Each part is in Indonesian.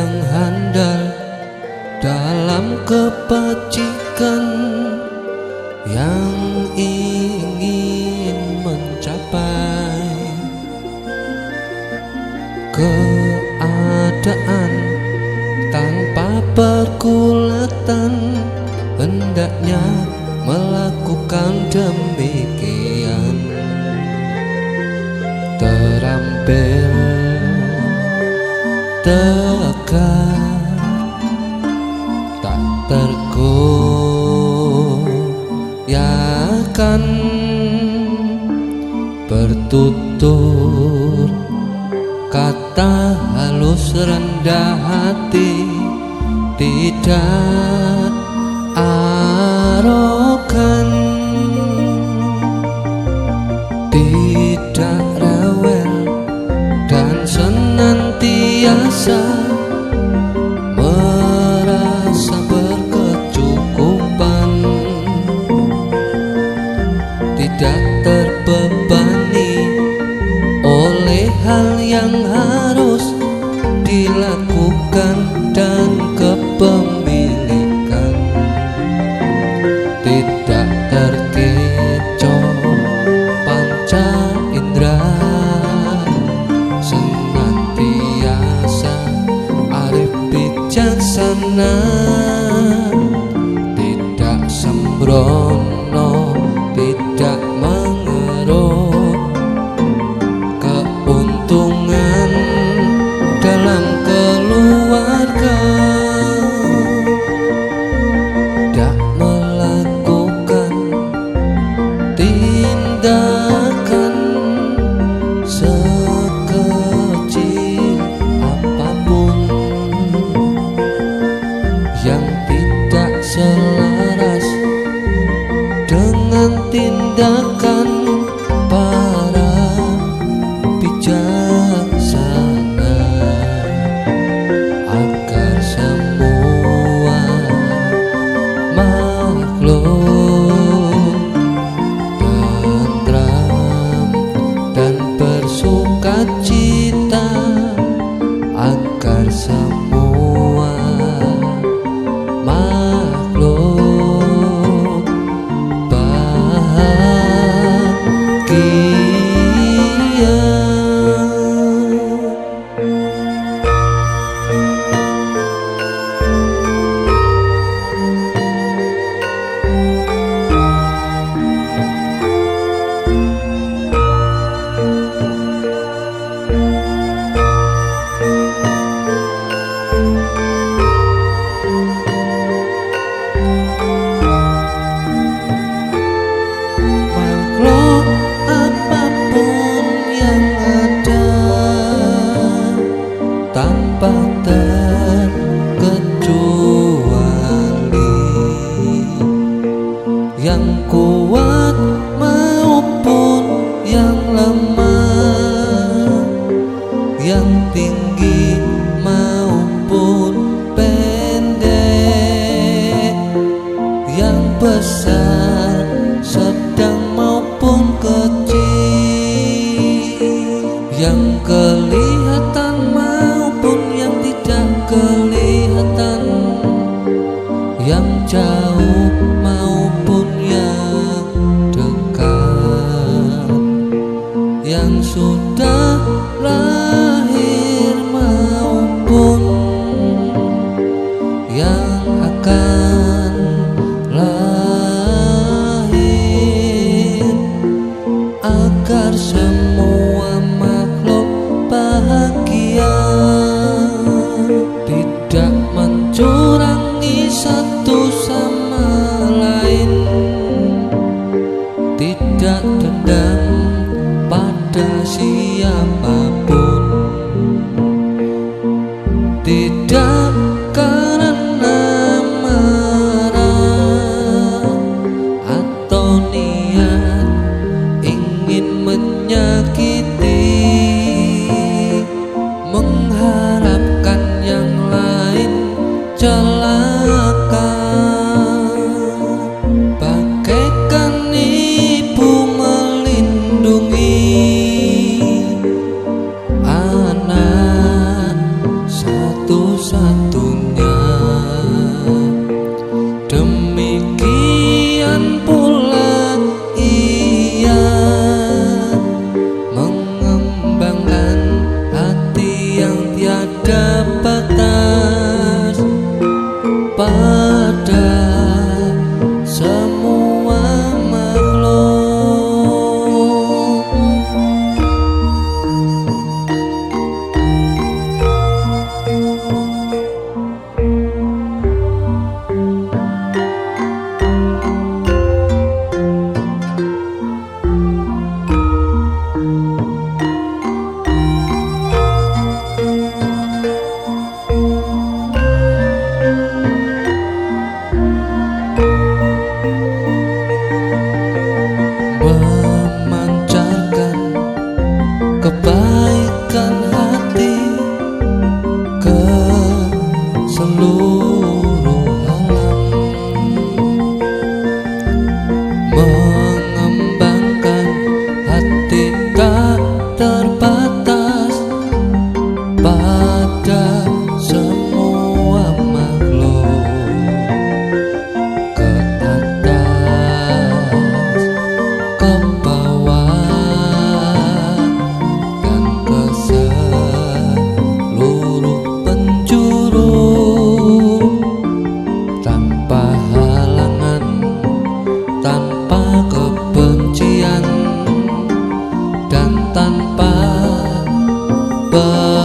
yang handal dalam kebajikan yang ingin mencapai keadaan tanpa pergulatan, hendaknya melakukan demikian. Terampil, tegar, tak tergoyahkan, bertutur kata halus rendah hati, tidak arogan, tidak rewel, dan senantiasa merasa berkecukupan, tidak terbebani oleh hal yang harus dilakukan dan kepemilikan, tidak terkecoh panca indera, senantiasa arif bijaksana, tidak sembrono, tidak mengeruk keuntungan dalam keluarga, tidak melakukan tindakan sekecil apapun yang tidak selaras dengan tindakan para bijaksana, agar semua makhluk tentram dan bersukacita, agar semua makhluk bahagia. Makhluk apapun yang ada tanpa terkecuali, yang kuat maupun yang lemah, yang tinggi maupun pendek, yang besar, sedang maupun kecil, yang kelihatan maupun yang tidak kelihatan, yang jauh maupun yang dekat, yang sudah lahir maupun yang akan lahir, agar semua makhluk bahagia.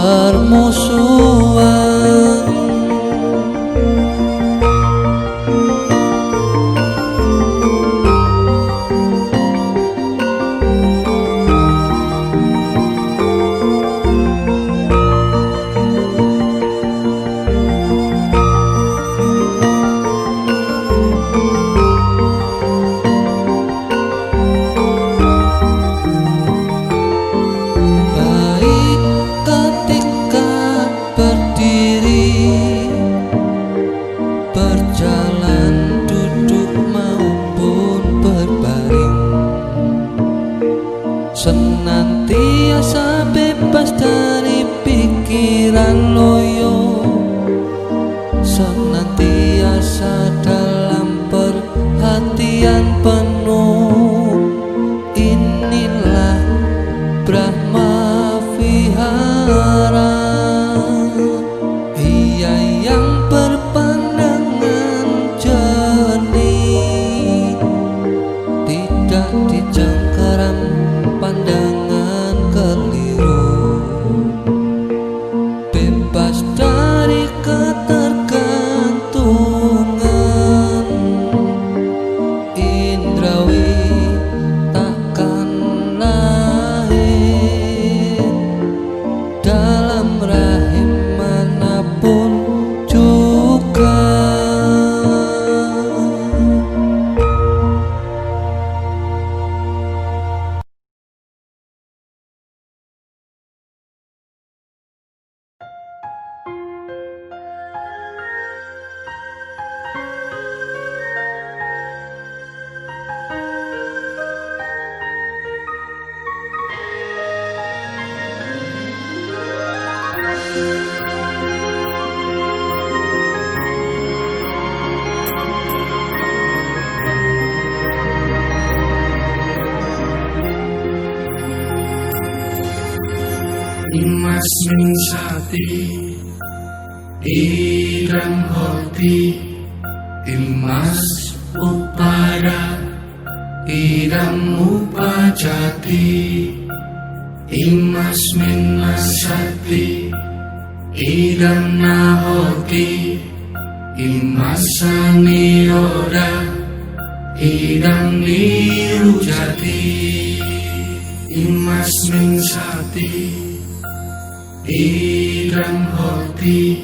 permusuhan. Berjalan, duduk maupun berbaring, senantiasa bebas dari pikiran loyo, senantiasa dalam perhatian penuh. Inilah Brahma Vihara, ia yang berpandangan jernih, tidak dicengkeram pandangan keliru, bebas dari ketergantungan indrawi, takkan lahir dalam rahim manapun juga. Imasmin sati idam hoti, imas upada idam upajati, imasmin sati idam nahoti, imasani oda idam nirujati. Imasmin sati idam hoti,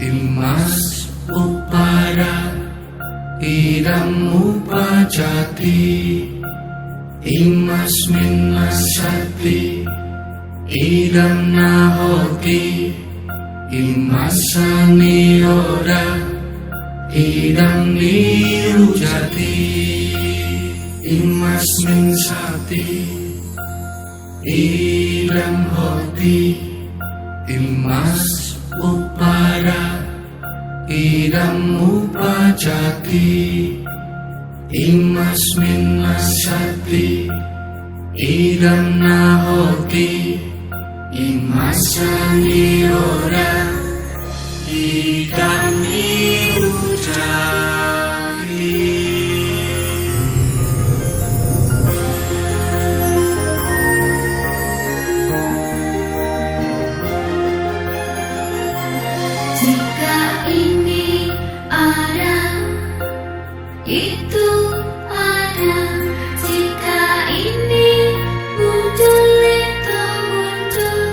imas upada idam upajati, imasmin sati idam nahoti, imasani oda idam nirujati. Imasmin sati idam hoti, imas upada idam upajati, imasmin sati idam nahoti, imasani oda idam nirujati. Jika ini ada, itu ada. Jika ini muncul, itu muncul.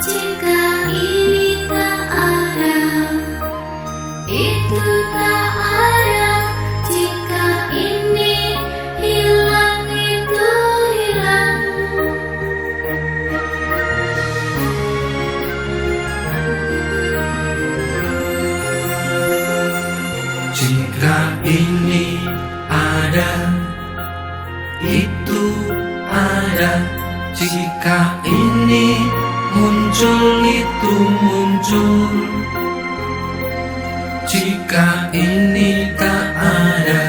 Jika ini tak ada, itu tak ada. Jika ini hilang, itu hilang. Jika ini ada, itu ada. Jika ini muncul, itu muncul. Jika ini tak ada,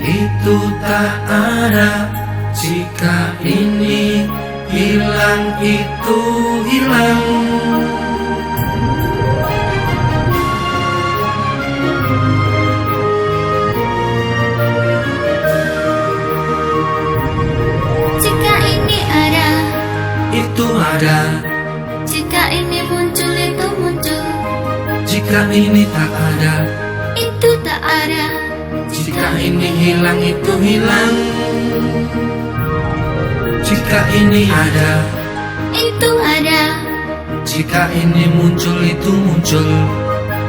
itu tak ada. Jika ini hilang, itu hilang. Jika ini ada, itu ada. Jika ini muncul itu muncul, Jika ini tak ada, itu tak ada. jika ini hilang itu hilang. Jika ini ada, Itu ada. jika ini muncul itu muncul.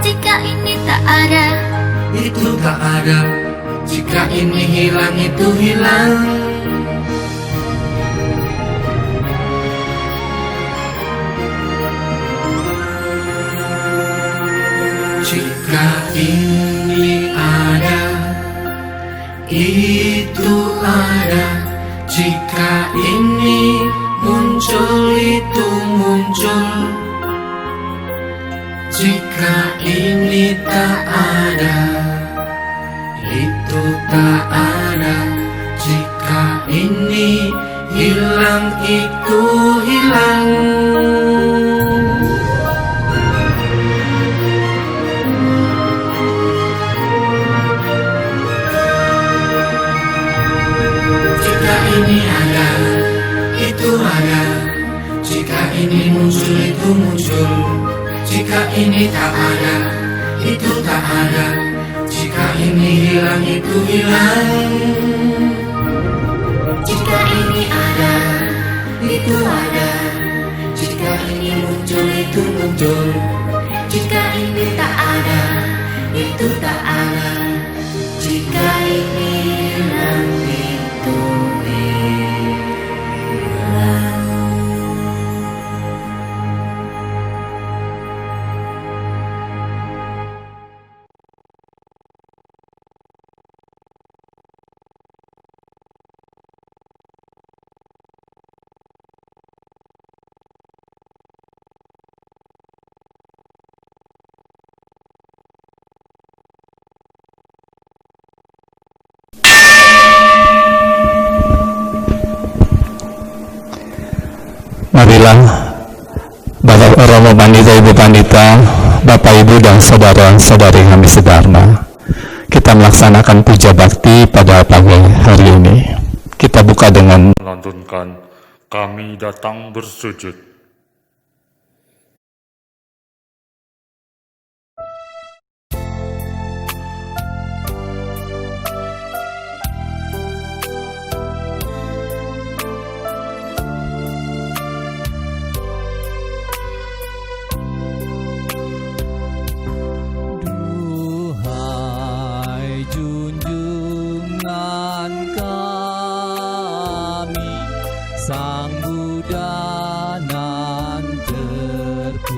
Jika ini tak ada. Itu tak ada. Jika ini hilang itu hilang. Jika ini ada, itu ada. Jika ini muncul itu muncul. Jika ini tak ada, itu tak ada. Jika ini hilang itu hilang. Jika ini ada, itu ada. Jika ini muncul itu muncul. Jika ini tak ada, itu tak ada. Jika ini hilang itu hilang. Jika ini ada, itu ada. Jika ini muncul itu muncul. Jika ini tak ada, itu tak ada. Jika ini hilang itu hilang. Marilah Bapak Romo Pandita, Ibu Pandita, Bapak Ibu dan saudara-saudari kami sedharma, kita melaksanakan puja bakti pada pagi hari ini. Kita buka dengan melantunkan Kami Datang Bersujud. Duhai junjungan kami, Sang Buddha nan terpuji,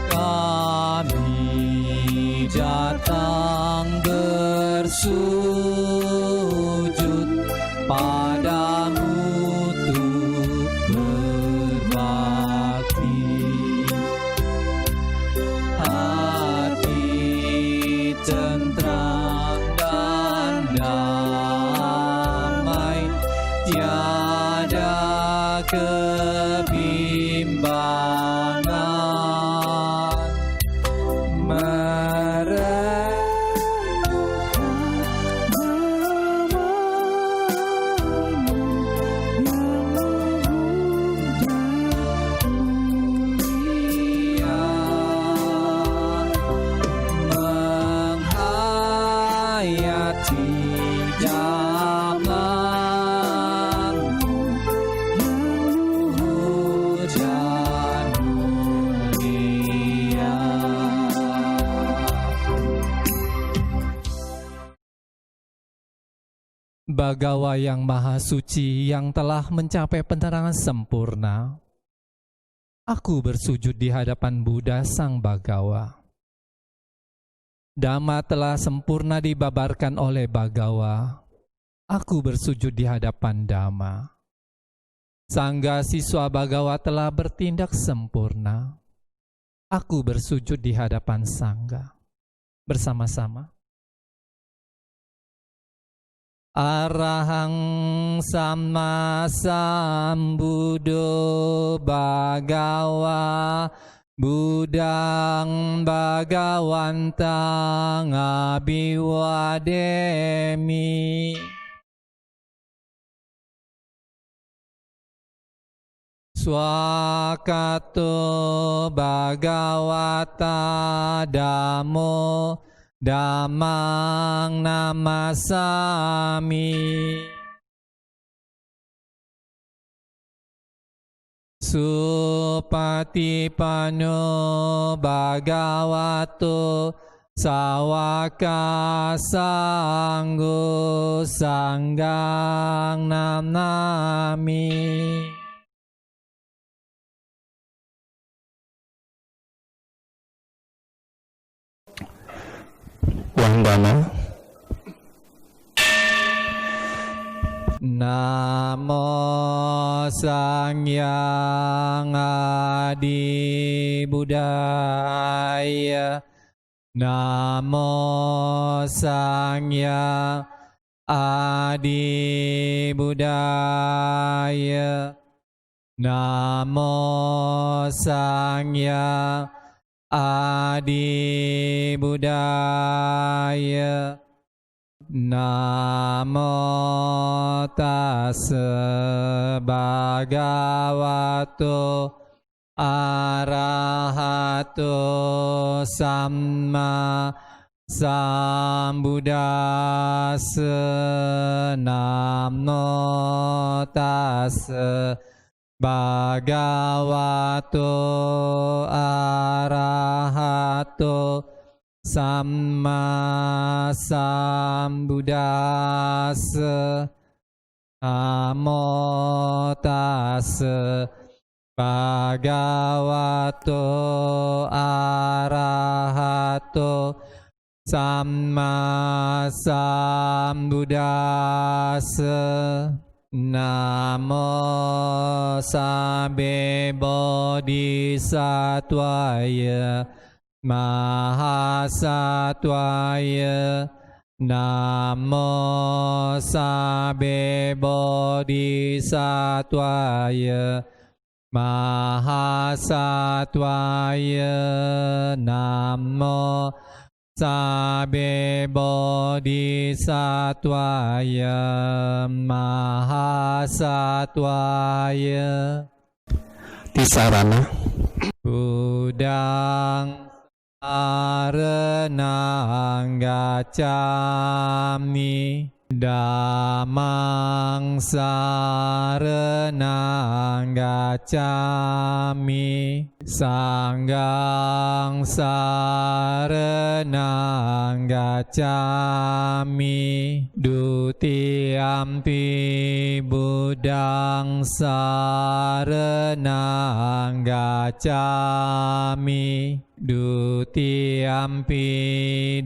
kami datang bersujud padamu untuk berbakti. Hati tentram dan damai, tiada kebimbangan. Menghayati zaman luhur dan mulia. Bagawa yang Maha Suci yang telah mencapai penerangan sempurna, aku bersujud di hadapan Buddha Sang Bagawa. Dhamma telah sempurna dibabarkan oleh Bagawa. Aku bersujud di hadapan Dhamma. Sangga siswa Bagawa telah bertindak sempurna. Aku bersujud di hadapan Sangga. Bersama-sama. Arahang Sama Sambuddho Bhagawa Buddhang Bhagawantang Abhiwademi. Swakato Bhagavata Dhammo Dhammang Namasami. Supatipanno Bhagavato Sawaka Sanggo Sanggang Namami. Wandana. Namo Sangyang Adi Buddhaya. Namo Sangyang Adi Buddhaya. Namo Sangyang Adi Buddhaya. Namo tassa bhagavato arahato samma sambuddhassa. Namo tassa bhagavato arahato samma sambuddhassa. Namo tassa bhagavato arahato samma sambuddhassa. Namo sabbe bodhisattvaya mahasattvaya. Namo sabbe bodhisattvaya mahasattvaya. Namo sabbe bodhisattvaya mahasattvaya. Tisarana. Buddhang saranang gacchami. Dhammang saranang gacchami. Sanghang saranang gacchami. Dutiyampi Buddhang saranang gacchami. Dutiyampi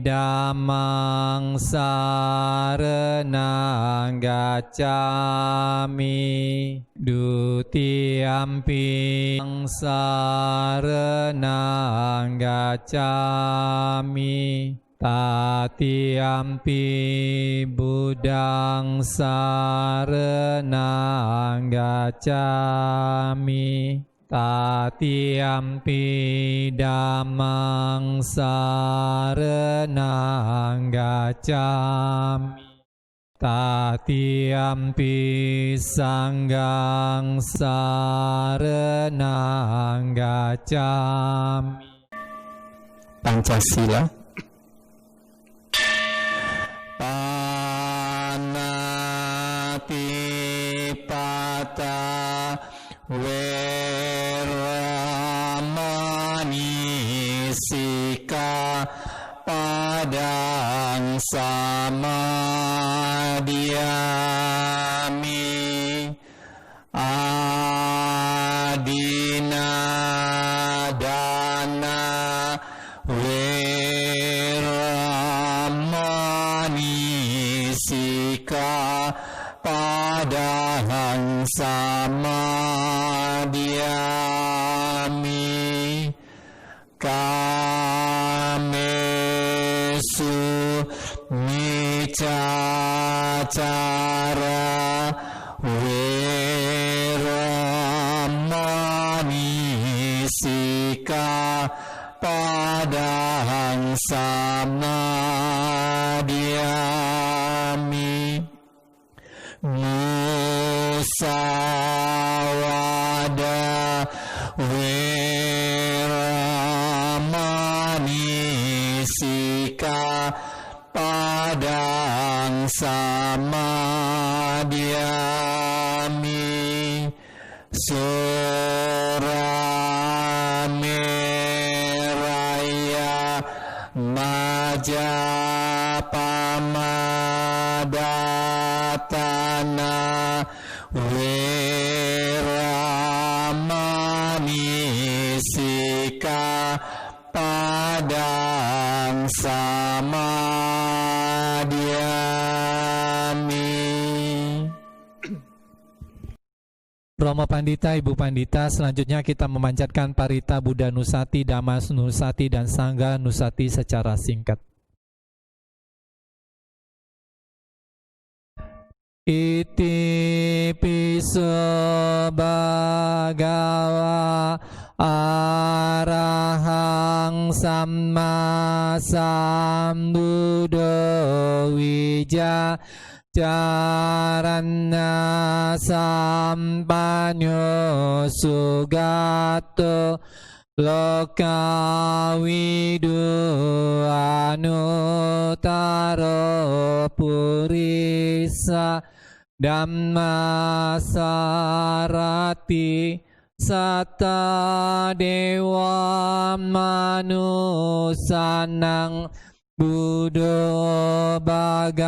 Dhammang saranang gacchami. Dutiyampi saranang gacchami. Tatiyampi Buddhang saranang gacchami. Tatiyampi Dhammang saranang gacchami. Tatiyampi Sanghang saranang gacchami. Pancasila. Panatipata Weramani Sika Padang Samadhyami. Adina Dana Weramani Sika Padang Samadhyami. Kamesu Micacara Weramani Sika Padang Samadhyami. Musawada Surameraya Majapamadana Weramanisika Padang Samadhyami. Romo Pandita, Ibu Pandita, selanjutnya kita memanjatkan Parita Buddha Nusati, Damas Nusati, dan Sangga Nusati secara singkat. Iti piso bhagava arahang samma sambuddho wija Jarana sampanyo sugato lokawidu anutaro purisa dhammasarati satta dewa manusanang Buddha Bhagawati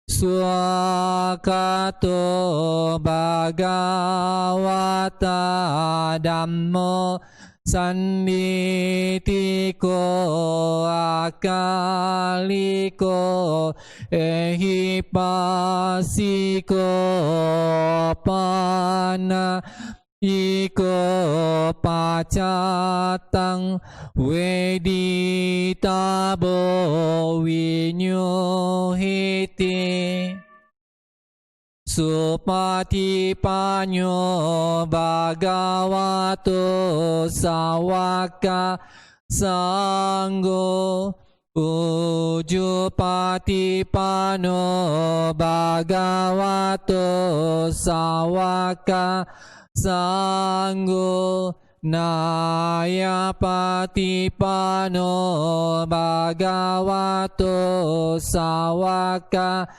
Swakato Bhagawata Dhammo Sannitiko Akaliko Ehipasiko Pana Iko pacatang weditabo winyuhiti supatipanyo bhagavato sawaka sanggo ujupatipano bhagavato sawaka Sanggo nayapatipano bhagavato sawaka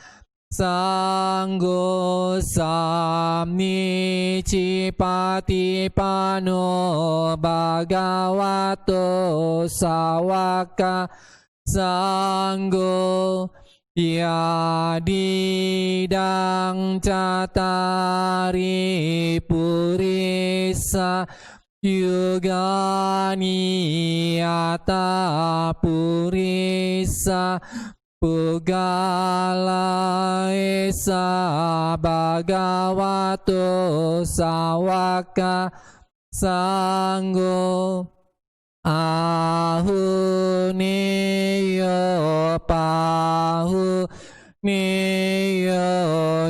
Sanggo samnicipatipano bhagavato sawaka Sanggo Yadidang catari purisa yugani ata purisa pugala esa bhagavato sawaka sanggo Ahuneyo pahu neyo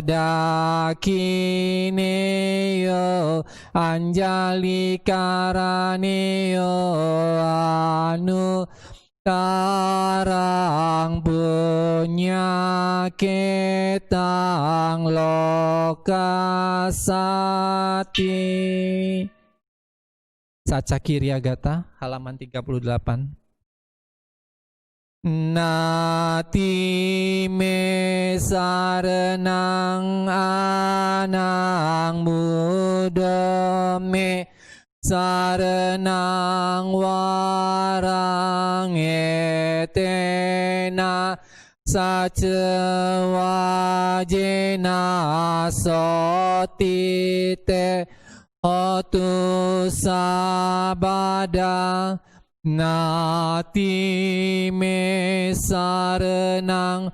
dakineyo anjali karaneyo anu tarang punya ketang lokasati. Saca Kiryagata halaman 38. Nati me sarenang anang muda me sarenang warang etena sacewajena sotite Otu sabada nati me sarenang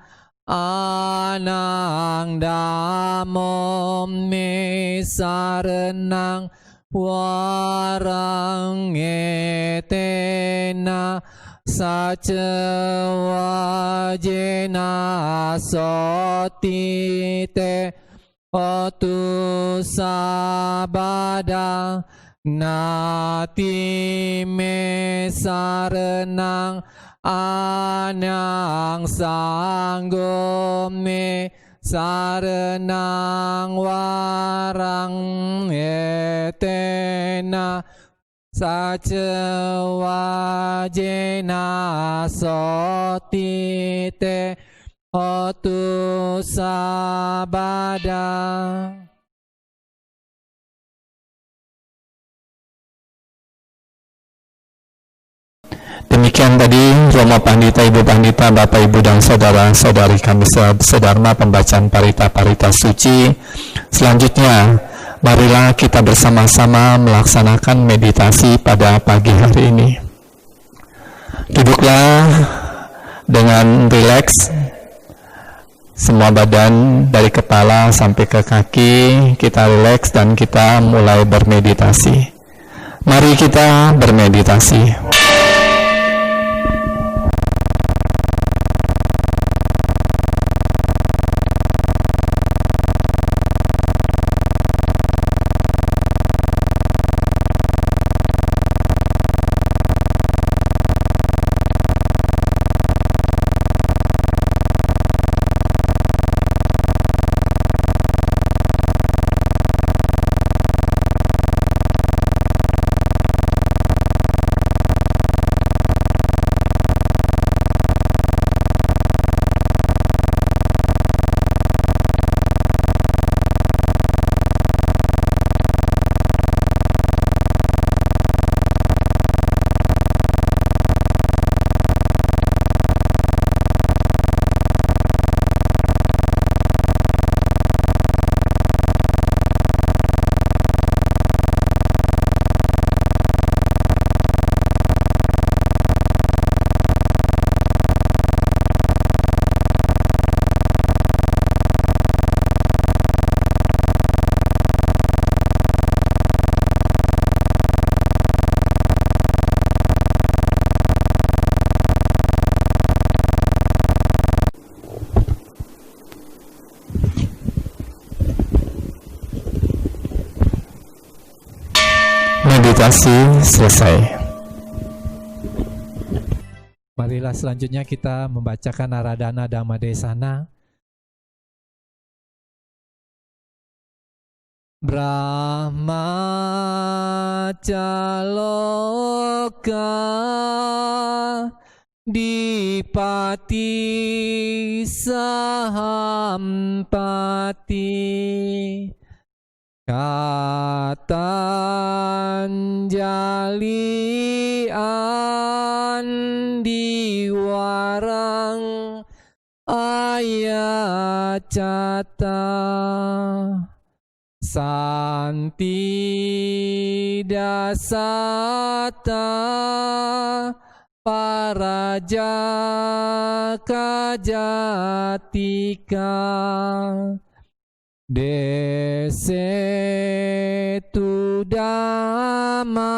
anang damo me sarenang warang etena sacewajena sotite Otu sabada nati me sarenang anang sanggo me sarenang warang etena sacewajena sotite Hotu sabada. Demikian tadi Romo Pandita, Ibu Pandita, Bapak Ibu dan Saudara-saudari kami sedharma pembacaan parita-parita suci. Selanjutnya, marilah kita bersama-sama melaksanakan meditasi pada pagi hari ini. Duduklah dengan rileks, semua badan dari kepala sampai ke kaki kita rileks dan kita mulai bermeditasi. Mari kita bermeditasi. Meditasi selesai. Marilah selanjutnya kita membacakan Aradhana Dhamma Desana. Brahmacaloka dipati sahampati Katanjali andiwarang ayacata santi dasata parajaka jatika desetu damang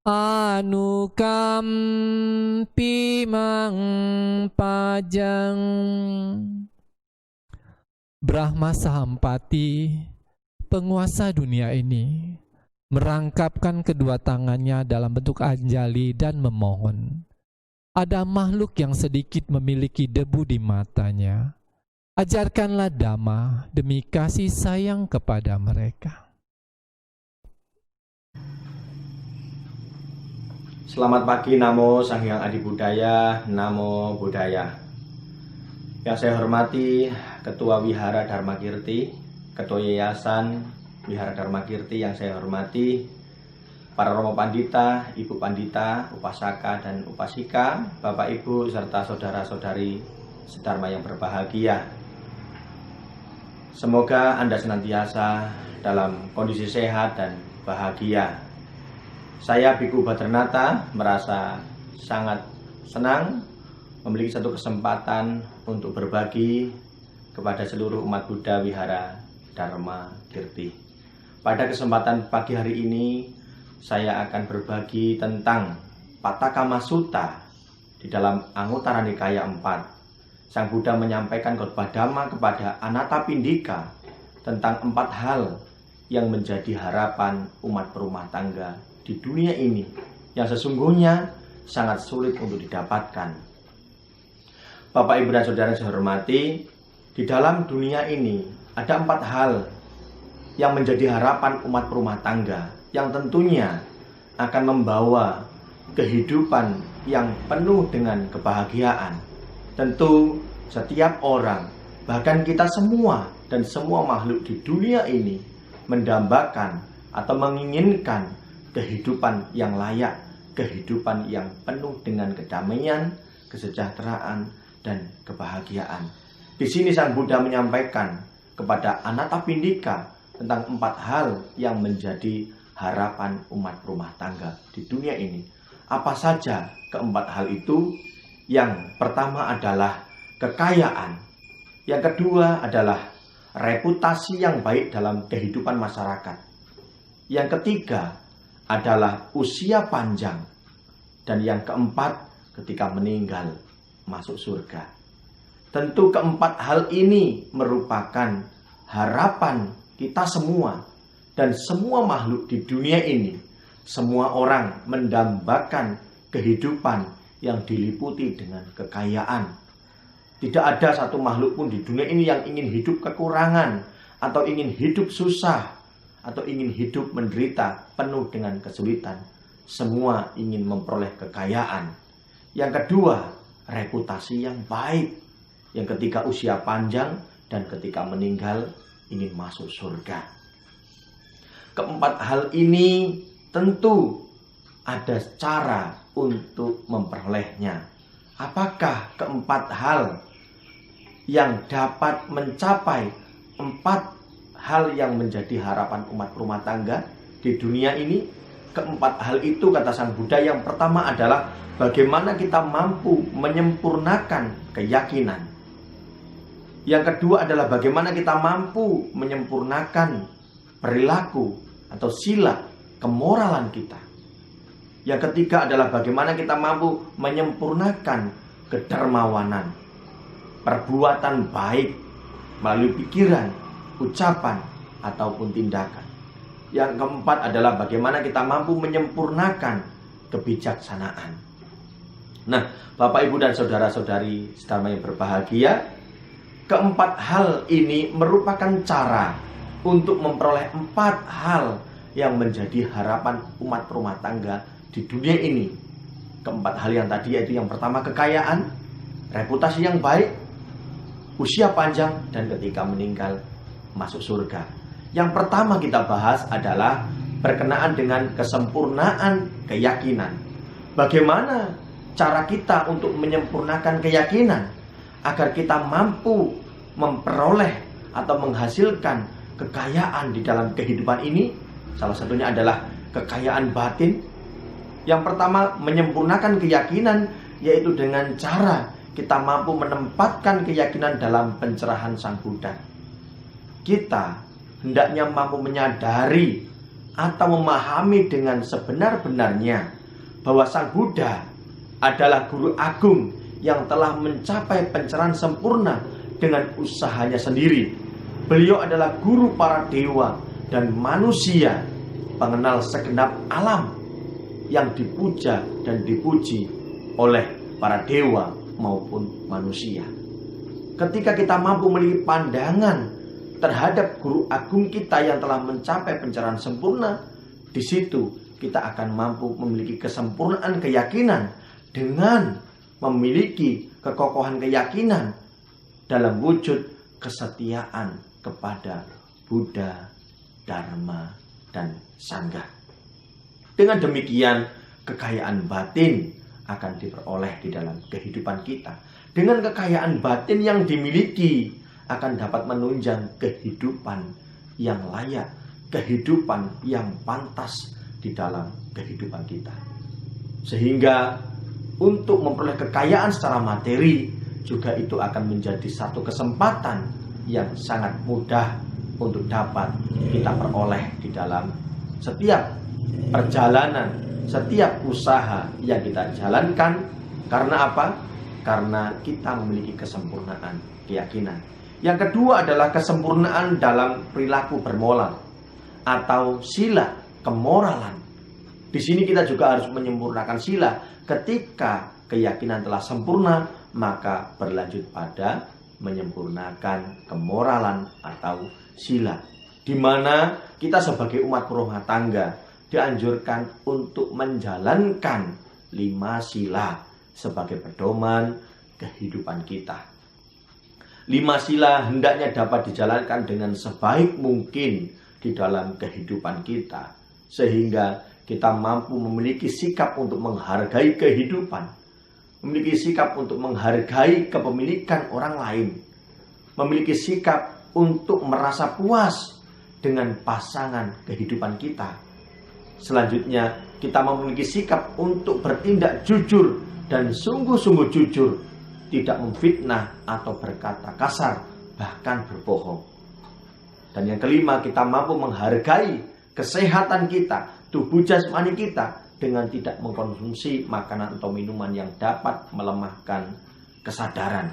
anukampimang pajang. Brahma Sahampati, penguasa dunia ini, merangkapkan kedua tangannya dalam bentuk anjali dan memohon. Ada makhluk yang sedikit memiliki debu di matanya. Ajarkanlah Dhamma demi kasih sayang kepada mereka. Selamat pagi, Namo Sang Hyang Adi Budaya, Namo Buddhaya. Yang saya hormati Ketua Wihara Dharma Kirti, Ketua Yayasan Wihara Dharma Kirti yang saya hormati, para Romo Pandita, Ibu Pandita, Upasaka dan Upasika, Bapak Ibu serta saudara-saudari sedharma yang berbahagia. Semoga Anda senantiasa dalam kondisi sehat dan bahagia. Saya Biku Badranata merasa sangat senang memiliki satu kesempatan untuk berbagi kepada seluruh umat Buddha Wihara Dharma Kirti. Pada kesempatan pagi hari ini, saya akan berbagi tentang Patakama Sutta di dalam Anguttara Nikaya 4. Sang Buddha menyampaikan khotbah Dhamma kepada Anathapindika tentang 4 hal yang menjadi harapan umat berumah tangga di dunia ini yang sesungguhnya sangat sulit untuk didapatkan. Bapak, Ibu, dan Saudara yang saya hormati, di dalam dunia ini ada 4 hal yang menjadi harapan umat berumah tangga yang tentunya akan membawa kehidupan yang penuh dengan kebahagiaan. Tentu setiap orang, bahkan kita semua dan semua makhluk di dunia ini mendambakan atau menginginkan kehidupan yang layak, kehidupan yang penuh dengan kedamaian, kesejahteraan, dan kebahagiaan. Di sini Sang Buddha menyampaikan kepada Anathapindika tentang 4 hal yang menjadi harapan umat rumah tangga di dunia ini. Apa saja keempat hal itu? Yang pertama adalah kekayaan. Yang kedua adalah reputasi yang baik dalam kehidupan masyarakat. Yang ketiga adalah usia panjang. Dan yang keempat, ketika meninggal masuk surga. Tentu keempat hal ini merupakan harapan kita semua dan semua makhluk di dunia ini. Semua orang mendambakan kehidupan yang diliputi dengan kekayaan. Tidak ada satu makhluk pun di dunia ini yang ingin hidup kekurangan, atau ingin hidup susah, atau ingin hidup menderita penuh dengan kesulitan. Semua ingin memperoleh kekayaan. Yang kedua, reputasi yang baik. Yang ketiga, usia panjang. Dan ketika meninggal ingin masuk surga. Keempat hal ini tentu ada cara untuk memperolehnya. Apakah keempat hal yang dapat mencapai 4 hal yang menjadi harapan umat rumah tangga di dunia ini? Keempat hal itu, kata Sang Buddha, yang pertama adalah bagaimana kita mampu menyempurnakan keyakinan. Yang kedua adalah bagaimana kita mampu menyempurnakan perilaku atau sila kemoralan kita. Yang ketiga adalah bagaimana kita mampu menyempurnakan kedermawanan, perbuatan baik melalui pikiran, ucapan, ataupun tindakan. Yang keempat adalah bagaimana kita mampu menyempurnakan kebijaksanaan. Nah, Bapak, Ibu, dan saudara-saudari sedharma yang berbahagia, keempat hal ini merupakan cara untuk memperoleh 4 hal yang menjadi harapan umat rumah tangga di dunia ini. Keempat hal yang tadi, yaitu yang pertama kekayaan, reputasi yang baik, usia panjang, dan ketika meninggal masuk surga. Yang pertama kita bahas adalah berkenaan dengan kesempurnaan keyakinan. Bagaimana cara kita untuk menyempurnakan keyakinan agar kita mampu memperoleh atau menghasilkan kekayaan di dalam kehidupan ini? Salah satunya adalah kekayaan batin. Yang pertama, menyempurnakan keyakinan, yaitu dengan cara kita mampu menempatkan keyakinan dalam pencerahan Sang Buddha. Kita hendaknya mampu menyadari atau memahami dengan sebenar-benarnya bahwa Sang Buddha adalah guru agung yang telah mencapai pencerahan sempurna dengan usahanya sendiri. Beliau adalah guru para dewa dan manusia, pengenal segenap alam yang dipuja dan dipuji oleh para dewa maupun manusia. Ketika kita mampu memiliki pandangan terhadap guru agung kita yang telah mencapai pencerahan sempurna, di situ kita akan mampu memiliki kesempurnaan keyakinan dengan memiliki kekokohan keyakinan dalam wujud kesetiaan kepada Buddha, Dharma, dan Sangha. Dengan demikian, kekayaan batin akan diperoleh di dalam kehidupan kita. Dengan kekayaan batin yang dimiliki, akan dapat menunjang kehidupan yang layak, kehidupan yang pantas di dalam kehidupan kita. Sehingga untuk memperoleh kekayaan secara materi juga itu akan menjadi satu kesempatan yang sangat mudah untuk dapat kita peroleh di dalam setiap perjalanan, setiap usaha yang kita jalankan. Karena apa? Karena kita memiliki kesempurnaan keyakinan. Yang kedua adalah kesempurnaan dalam perilaku bermoral atau sila kemoralan. Di sini kita juga harus menyempurnakan sila. Ketika keyakinan telah sempurna, maka berlanjut pada menyempurnakan kemoralan atau sila, di mana kita sebagai umat rumah tangga dianjurkan untuk menjalankan 5 sila sebagai pedoman kehidupan kita. 5 sila hendaknya dapat dijalankan dengan sebaik mungkin di dalam kehidupan kita, sehingga kita mampu memiliki sikap untuk menghargai kehidupan, memiliki sikap untuk menghargai kepemilikan orang lain, memiliki sikap untuk merasa puas dengan pasangan kehidupan kita. Selanjutnya, kita memiliki sikap untuk bertindak jujur dan sungguh-sungguh jujur, tidak memfitnah atau berkata kasar, bahkan berbohong. Dan yang kelima, kita mampu menghargai kesehatan kita, tubuh jasmani kita, dengan tidak mengkonsumsi makanan atau minuman yang dapat melemahkan kesadaran.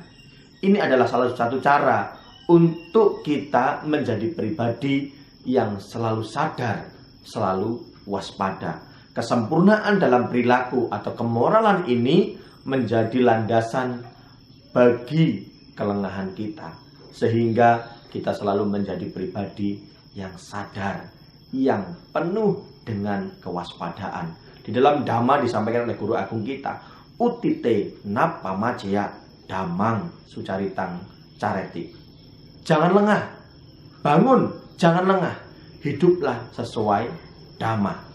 Ini adalah salah satu cara untuk kita menjadi pribadi yang selalu sadar, selalu waspada. Kesempurnaan dalam perilaku atau kemoralan ini menjadi landasan bagi kelengahan kita, sehingga kita selalu menjadi pribadi yang sadar, yang penuh dengan kewaspadaan. Di dalam Dhamma disampaikan oleh guru agung kita, utite napa majaya damang sucaritang careti. Jangan lengah, bangun, jangan lengah, hiduplah sesuai Dhamma.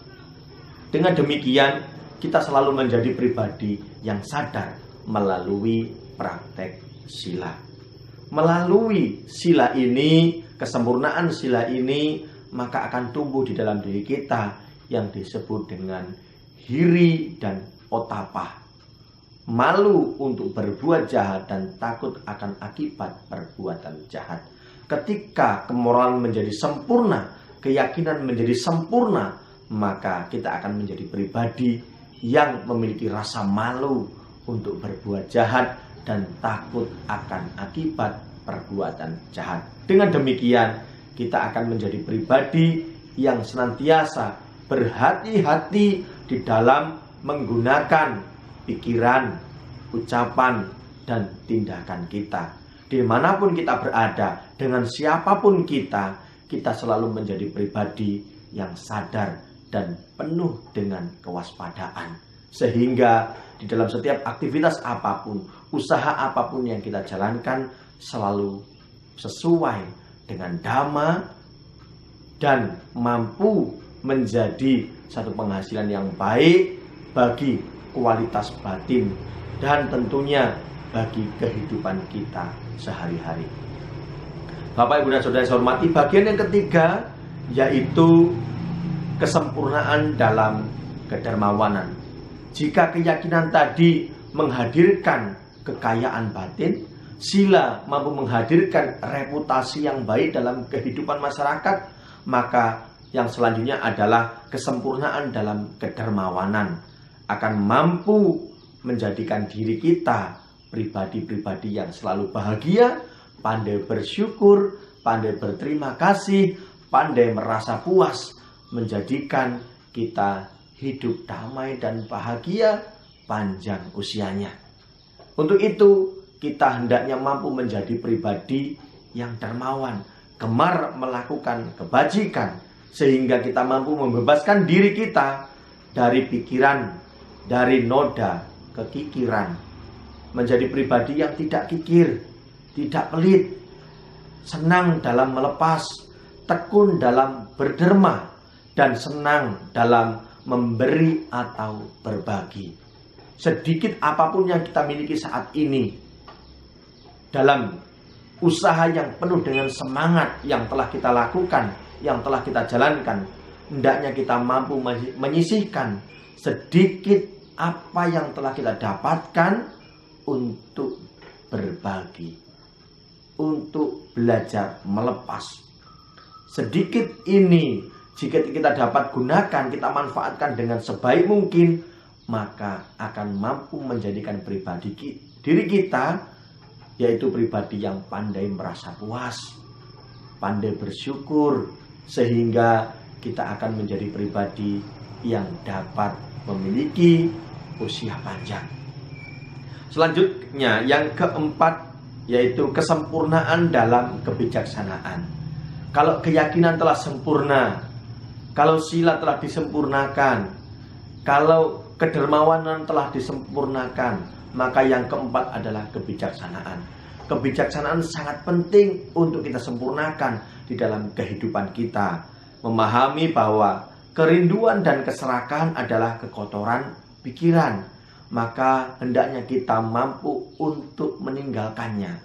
Dengan demikian, kita selalu menjadi pribadi yang sadar melalui praktek sila. Melalui sila ini, kesempurnaan sila ini, maka akan tumbuh di dalam diri kita yang disebut dengan hiri dan otapah. Malu untuk berbuat jahat dan takut akan akibat perbuatan jahat. Ketika kemoralan menjadi sempurna, keyakinan menjadi sempurna, maka kita akan menjadi pribadi yang memiliki rasa malu untuk berbuat jahat dan takut akan akibat perbuatan jahat. Dengan demikian, kita akan menjadi pribadi yang senantiasa berhati-hati di dalam menggunakan pikiran, ucapan, dan tindakan kita. Dimanapun kita berada, dengan siapapun kita selalu menjadi pribadi yang sadar dan penuh dengan kewaspadaan. Sehingga di dalam setiap aktivitas apapun, usaha apapun yang kita jalankan selalu sesuai dengan Dhamma dan mampu menjadi satu penghasilan yang baik bagi kualitas batin dan tentunya bagi kehidupan kita sehari-hari. Bapak, Ibu, dan Saudara saya hormati, bagian yang ketiga yaitu kesempurnaan dalam kedermawanan. Jika keyakinan tadi menghadirkan kekayaan batin, sila mampu menghadirkan reputasi yang baik dalam kehidupan masyarakat, maka yang selanjutnya adalah kesempurnaan dalam kedermawanan akan mampu menjadikan diri kita pribadi-pribadi yang selalu bahagia, pandai bersyukur, pandai berterima kasih, pandai merasa puas, menjadikan kita hidup damai dan bahagia panjang usianya. Untuk itu, kita hendaknya mampu menjadi pribadi yang dermawan, gemar melakukan kebajikan, sehingga kita mampu membebaskan diri kita dari pikiran, dari noda kekikiran, menjadi pribadi yang tidak kikir, tidak pelit, senang dalam melepas, tekun dalam berderma, dan senang dalam memberi atau berbagi. Sedikit apapun yang kita miliki saat ini, dalam usaha yang penuh dengan semangat yang telah kita lakukan, yang telah kita jalankan, hendaknya kita mampu menyisihkan sedikit apa yang telah kita dapatkan untuk berbagi, untuk belajar melepas. Sedikit ini jika kita dapat gunakan, kita manfaatkan dengan sebaik mungkin, maka akan mampu menjadikan pribadi diri kita, yaitu pribadi yang pandai merasa puas, pandai bersyukur, sehingga kita akan menjadi pribadi yang dapat memiliki usia panjang. Selanjutnya, yang keempat, yaitu kesempurnaan dalam kebijaksanaan. Kalau keyakinan telah sempurna, kalau sila telah disempurnakan, kalau kedermawanan telah disempurnakan, maka yang keempat adalah kebijaksanaan. Kebijaksanaan sangat penting untuk kita sempurnakan di dalam kehidupan kita. Memahami bahwa kerinduan dan keserakahan adalah kekotoran pikiran, maka hendaknya kita mampu untuk meninggalkannya.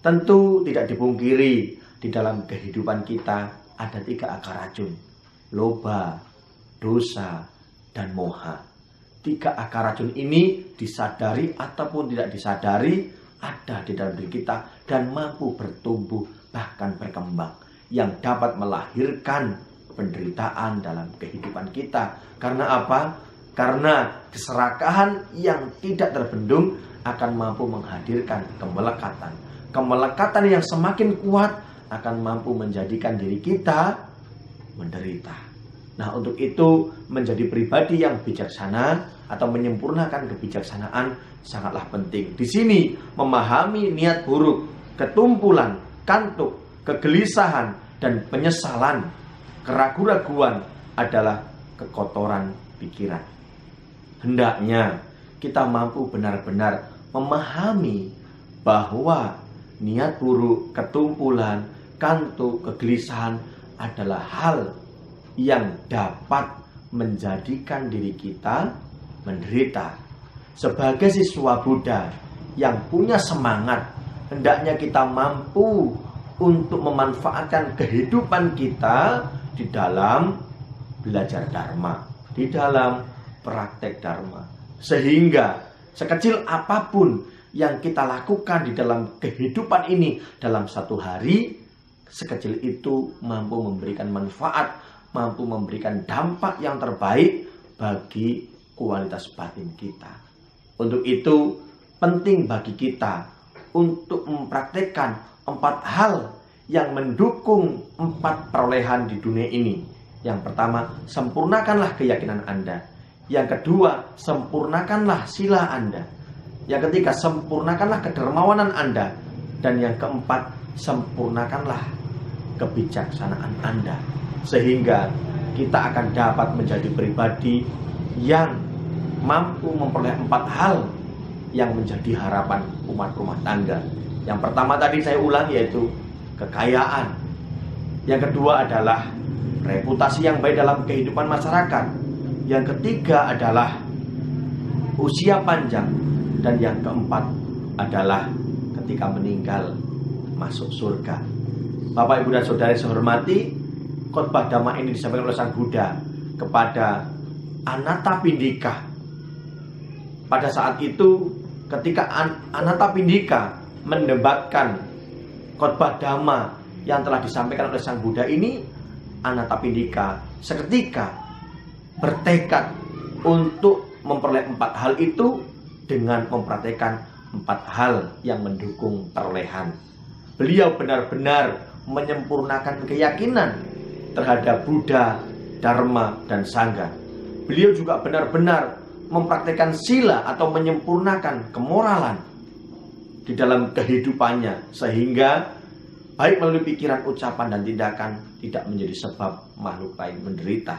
Tentu tidak dipungkiri di dalam kehidupan kita ada 3 akar racun: loba, dosa, dan moha. 3 akar racun ini disadari ataupun tidak disadari ada di dalam diri kita dan mampu bertumbuh bahkan berkembang yang dapat melahirkan penderitaan dalam kehidupan kita. Karena apa? Karena keserakahan yang tidak terbendung akan mampu menghadirkan kemelekatan. Kemelekatan yang semakin kuat akan mampu menjadikan diri kita menderita. Nah, untuk itu menjadi pribadi yang bijaksana atau menyempurnakan kebijaksanaan sangatlah penting. Di sini memahami niat buruk, ketumpulan, kantuk, kegelisahan, dan penyesalan, keraguan-raguan adalah kekotoran pikiran. Hendaknya kita mampu benar-benar memahami bahwa niat buruk, ketumpulan, kantuk, kegelisahan adalah hal yang dapat menjadikan diri kita menderita. Sebagai siswa Buddha yang punya semangat, hendaknya kita mampu untuk memanfaatkan kehidupan kita di dalam belajar Dharma, di dalam praktek Dharma. Sehingga sekecil apapun yang kita lakukan di dalam kehidupan ini dalam satu hari, sekecil itu mampu memberikan manfaat, mampu memberikan dampak yang terbaik bagi kualitas batin kita. Untuk itu penting bagi kita untuk mempraktekkan 4 hal yang mendukung 4 perolehan di dunia ini. Yang pertama, sempurnakanlah keyakinan Anda. Yang kedua, sempurnakanlah sila Anda. Yang ketiga, sempurnakanlah kedermawanan Anda. Dan yang keempat, sempurnakanlah kebijaksanaan Anda. Sehingga kita akan dapat menjadi pribadi yang mampu memperoleh 4 hal yang menjadi harapan umat rumah tangga. Yang pertama tadi saya ulang, yaitu kekayaan. Yang kedua adalah reputasi yang baik dalam kehidupan masyarakat. Yang ketiga adalah usia panjang. Dan yang keempat adalah ketika meninggal masuk surga. Bapak, Ibu, dan Saudara saya hormati, khotbah Dhamma ini disampaikan oleh Sang Buddha kepada Anathapindika. Pada saat itu ketika Anathapindika mendebatkan khotbah Dhamma yang telah disampaikan oleh Sang Buddha ini, Anathapindika seketika bertekad untuk memperoleh 4 hal itu dengan mempraktekkan 4 hal yang mendukung perolehan. Beliau benar-benar menyempurnakan keyakinan terhadap Buddha, Dharma, dan Sangha. Beliau juga benar-benar mempraktekkan sila atau menyempurnakan kemoralan di dalam kehidupannya, sehingga baik melalui pikiran, ucapan, dan tindakan tidak menjadi sebab makhluk lain menderita.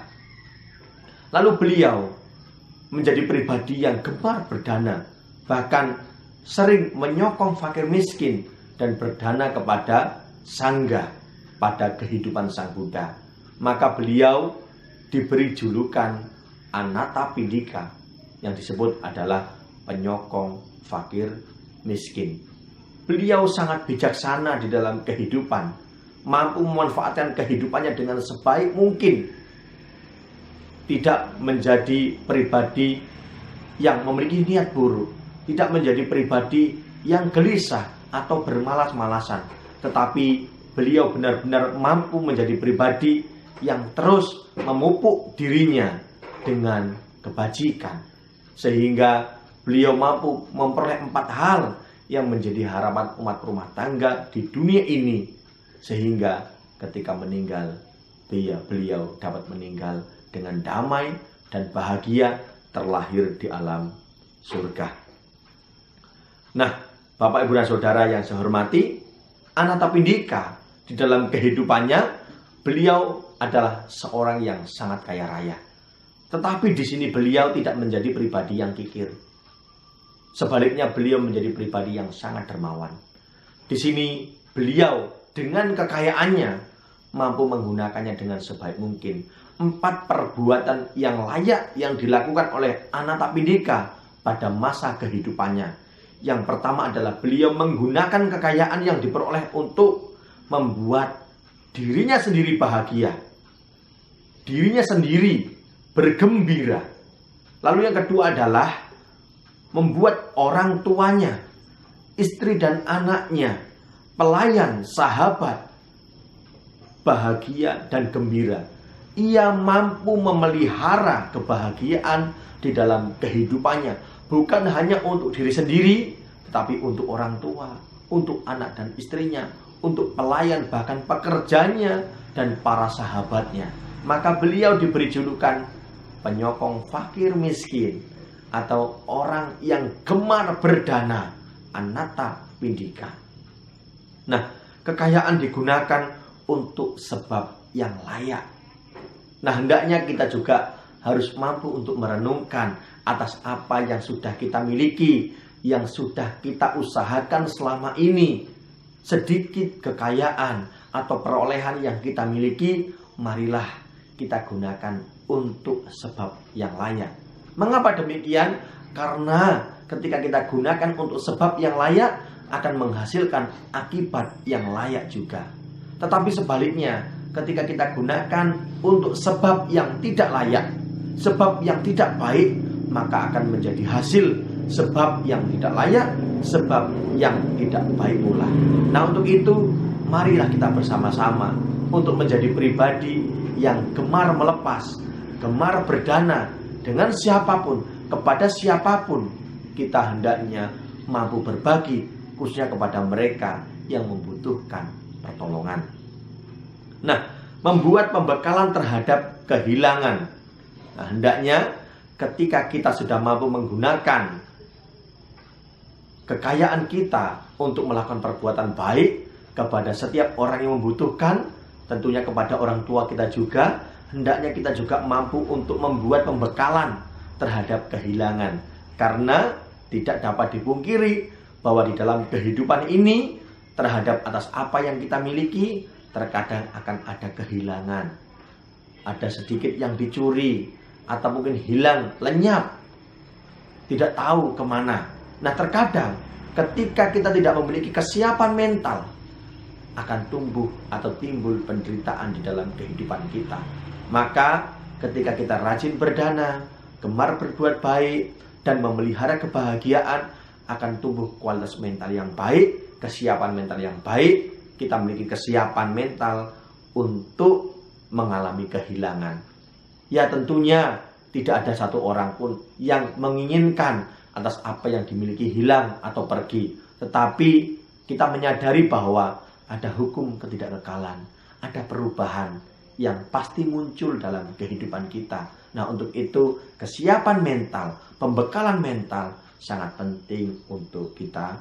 Lalu beliau menjadi pribadi yang gemar berdana, bahkan sering menyokong fakir miskin dan berdana kepada Sangha pada kehidupan Sang Buddha. Maka beliau diberi julukan Anathapindika, yang disebut adalah penyokong fakir miskin. Beliau sangat bijaksana di dalam kehidupan, mampu memanfaatkan kehidupannya dengan sebaik mungkin, tidak menjadi pribadi yang memiliki niat buruk, tidak menjadi pribadi yang gelisah atau bermalas-malasan, tetapi beliau benar-benar mampu menjadi pribadi yang terus memupuk dirinya dengan kebajikan, sehingga beliau mampu memperoleh 4 hal yang menjadi harapan umat rumah tangga di dunia ini, sehingga ketika meninggal beliau dapat meninggal dengan damai dan bahagia, terlahir di alam surga. Nah, Bapak, Ibu, dan Saudara yang saya hormati, Anathapindika di dalam kehidupannya beliau adalah seorang yang sangat kaya raya. Tetapi di sini beliau tidak menjadi pribadi yang kikir. Sebaliknya beliau menjadi pribadi yang sangat dermawan. Di sini beliau dengan kekayaannya mampu menggunakannya dengan sebaik mungkin. 4 perbuatan yang layak yang dilakukan oleh Anathapindika pada masa kehidupannya. Yang pertama adalah beliau menggunakan kekayaan yang diperoleh untuk membuat dirinya sendiri bahagia, dirinya sendiri bergembira. Lalu yang kedua adalah membuat orang tuanya, istri dan anaknya, pelayan, sahabat bahagia dan gembira. Ia mampu memelihara kebahagiaan di dalam kehidupannya, bukan hanya untuk diri sendiri, tetapi untuk orang tua, untuk anak dan istrinya, untuk pelayan, bahkan pekerjanya dan para sahabatnya. Maka beliau diberi julukan penyokong fakir miskin, atau orang yang gemar berdana, Anathapindika. Nah, kekayaan digunakan untuk sebab yang layak. Nah, hendaknya kita juga harus mampu untuk merenungkan atas apa yang sudah kita miliki, yang sudah kita usahakan selama ini. Sedikit kekayaan atau perolehan yang kita miliki, marilah kita gunakan untuk sebab yang layak. Mengapa demikian? Karena ketika kita gunakan untuk sebab yang layak, akan menghasilkan akibat yang layak juga. Tetapi sebaliknya, ketika kita gunakan untuk sebab yang tidak layak, sebab yang tidak baik, maka akan menjadi hasil sebab yang tidak layak, sebab yang tidak baik pula. Nah, untuk itu marilah kita bersama-sama untuk menjadi pribadi yang gemar melepas, gemar berdana dengan siapapun, kepada siapapun. Kita hendaknya mampu berbagi, khususnya kepada mereka yang membutuhkan pertolongan. Nah, membuat pembekalan terhadap kehilangan. Nah, hendaknya ketika kita sudah mampu menggunakan kekayaan kita untuk melakukan perbuatan baik kepada setiap orang yang membutuhkan, tentunya kepada orang tua kita juga, hendaknya kita juga mampu untuk membuat pembekalan terhadap kehilangan. Karena tidak dapat dipungkiri bahwa di dalam kehidupan ini, terhadap atas apa yang kita miliki, terkadang akan ada kehilangan. Ada sedikit yang dicuri, atau mungkin hilang, lenyap, tidak tahu kemana. Nah, terkadang ketika kita tidak memiliki kesiapan mental, akan tumbuh atau timbul penderitaan di dalam kehidupan kita. Maka ketika kita rajin berdana, gemar berbuat baik, dan memelihara kebahagiaan, akan tumbuh kualitas mental yang baik, kesiapan mental yang baik. Kita memiliki kesiapan mental untuk mengalami kehilangan. Ya, tentunya tidak ada satu orang pun yang menginginkan atas apa yang dimiliki hilang atau pergi. Tetapi kita menyadari bahwa ada hukum ketidakkekalan, ada perubahan yang pasti muncul dalam kehidupan kita. Nah, untuk itu kesiapan mental, pembekalan mental sangat penting untuk kita